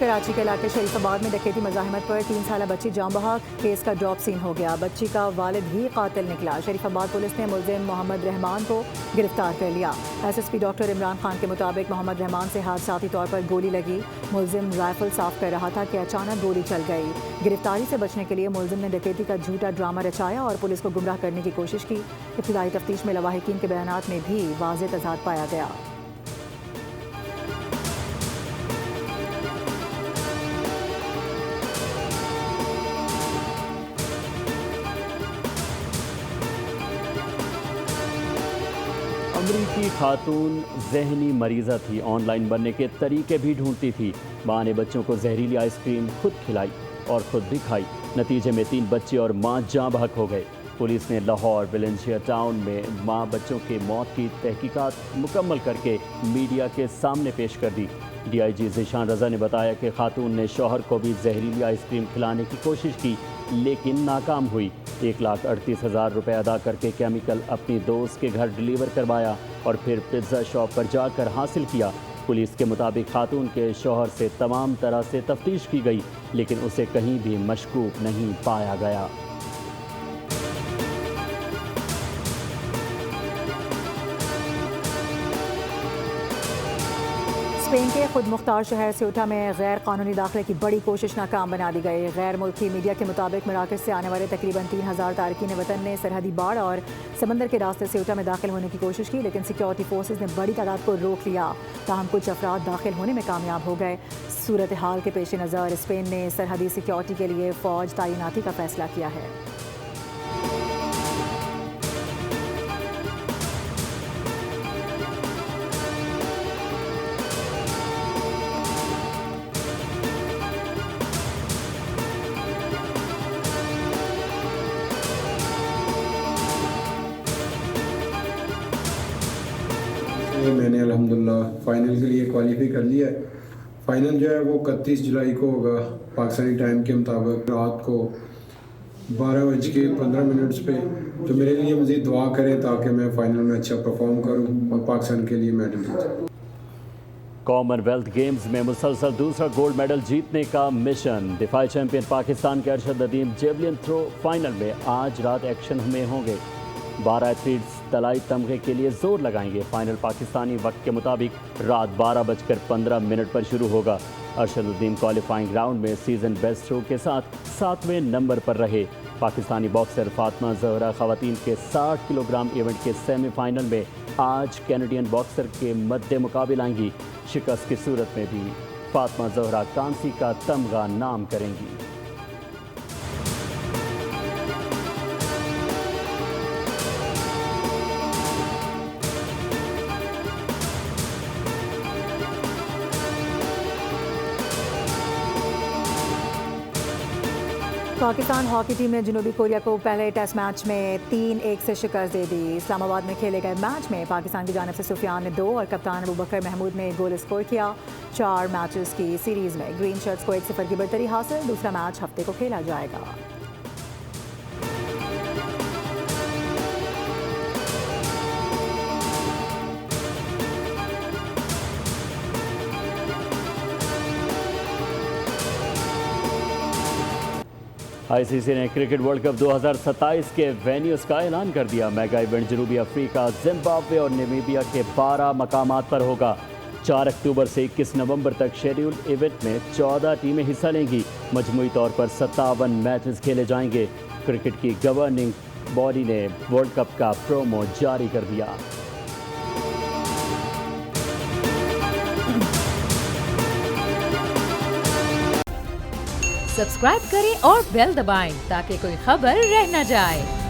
कराची के इलाके शरीफाबाद में डकैती मज़ाहमत पर 3 साल बच्ची जाँ बहक, केस का ड्रॉप सीन हो गया। बच्ची का वालिद ही कातिल निकला। शरीफाबाद पुलिस ने मुलजिम मोहम्मद रहमान को गिरफ्तार कर लिया। SSP डॉक्टर इमरान खान के मुताबिक मोहम्मद रहमान से हादसाती तौर पर गोली लगी। मुलजिम राइफल साफ कर रहा था कि अचानक गोली चल गई। गिरफ्तारी से बचने के लिए मुलजिम ने डकैती का झूठा ड्रामा रचाया और पुलिस को गुमराह करने की कोशिश की। इब्तिदाई तफ्तीश में लवाहिकीन के बयानात में भी वाज़ेह तज़ाद पाया गया। अमरीकी खातून जहनी मरीज़ा थी। ऑनलाइन बनने के तरीके भी ढूंढती थी। माँ ने बच्चों को जहरीली आइसक्रीम खुद खिलाई और खुद भी खाई। नतीजे में 3 बच्चे और माँ जाँ बहक हो गए। पुलिस ने लाहौर वेलेंसिया टाउन में माँ बच्चों के मौत की तहकीकात मुकम्मल करके मीडिया के सामने पेश कर दी। DIG ज़ीशान रज़ा ने बताया कि खातून ने शौहर को भी जहरीली आइसक्रीम खिलाने की कोशिश की, लेकिन नाकाम हुई। 1,38,000 रुपये अदा करके केमिकल अपनी दोस्त के घर डिलीवर करवाया और फिर पिज़्ज़ा शॉप पर जाकर हासिल किया। पुलिस के मुताबिक खातून के शौहर से तमाम तरह से तफ्तीश की गई, लेकिन उसे कहीं भी मशकूक नहीं पाया गया। स्पेन के खुद मुख्तार शहर सेउटा में गैर कानूनी दाखिले की बड़ी कोशिश नाकाम बना दी गई। गैर मुल्की मीडिया के मुताबिक मराकश से आने वाले तकरीबन 3,000 तारकीन वतन ने सरहदी बाड़ और समंदर के रास्ते सेउटा में दाखिल होने की कोशिश की, लेकिन सिक्योरिटी फोर्सेज ने बड़ी तादाद को रोक लिया। ताहम कुछ अफराद दाखिल होने में कामयाब हो गए। सूरत हाल के पेश नज़र स्पेन ने सरहदी सिक्योरिटी के लिए फ़ौज तैनाती का फैसला किया है। मैंने अल्हम्दुलिल्लाह फ़ाइनल के लिए क्वालिफाई कर लिया है। फ़ाइनल जो है वो 31 जुलाई को होगा पाकिस्तानी टाइम के मुताबिक रात को 12:15 पे। तो मेरे लिए मज़ीद दुआ करें ताकि मैं फ़ाइनल में अच्छा परफॉर्म करूं और पाकिस्तान के लिए मेडल जीतूं। कॉमनवेल्थ गेम्स में मुसलसल दूसरा गोल्ड मेडल जीतने का मिशन। दिफाई चैंपियन पाकिस्तान के Arshad Nadeem javelin throw final में आज रात एक्शन में होंगे। 12 एथलीट्स तलाई तमगे के लिए जोर लगाएंगे। फाइनल पाकिस्तानी वक्त के मुताबिक रात 12:15 पर शुरू होगा। अरशद नदीम क्वालिफाइंग राउंड में सीजन बेस्ट थ्रो के साथ 7वें नंबर पर रहे। पाकिस्तानी बॉक्सर फातिमा जहरा खवातीन के 60 किलोग्राम इवेंट के सेमीफाइनल में आज कैनेडियन बॉक्सर के मद्दे मुकाबले आएंगी। शिकस्त की सूरत में भी फातिमा जहरा कांसी का तमगा नाम करेंगी। पाकिस्तान हॉकी टीम ने जनूबी कोरिया को पहले टेस्ट मैच में 3-1 से शिकस्त दे दी। इस्लामाबाद में खेले गए मैच में पाकिस्तान की जानिब से सुफियान ने 2 और कप्तान अबू बकर महमूद ने 1 गोल स्कोर किया। 4 मैचेस की सीरीज़ में ग्रीन शर्ट्स को 1-0 की बढ़तरी हासिल। दूसरा मैच हफ्ते को खेला जाएगा। ICC ने क्रिकेट वर्ल्ड कप 2027 के वेन्यूज़ का ऐलान कर दिया। मेगा इवेंट जनूबी अफ्रीका, जिम्बाब्वे और नामीबिया के 12 मकामात पर होगा। 4 अक्टूबर से 21 नवंबर तक शेड्यूल्ड इवेंट में 14 टीमें हिस्सा लेंगी। मजमूई तौर पर 57 मैचेस खेले जाएंगे। क्रिकेट की गवर्निंग बॉडी ने वर्ल्ड कप का प्रोमो जारी कर दिया। सब्सक्राइब करें और बेल दबाएं ताकि कोई खबर रह न जाए।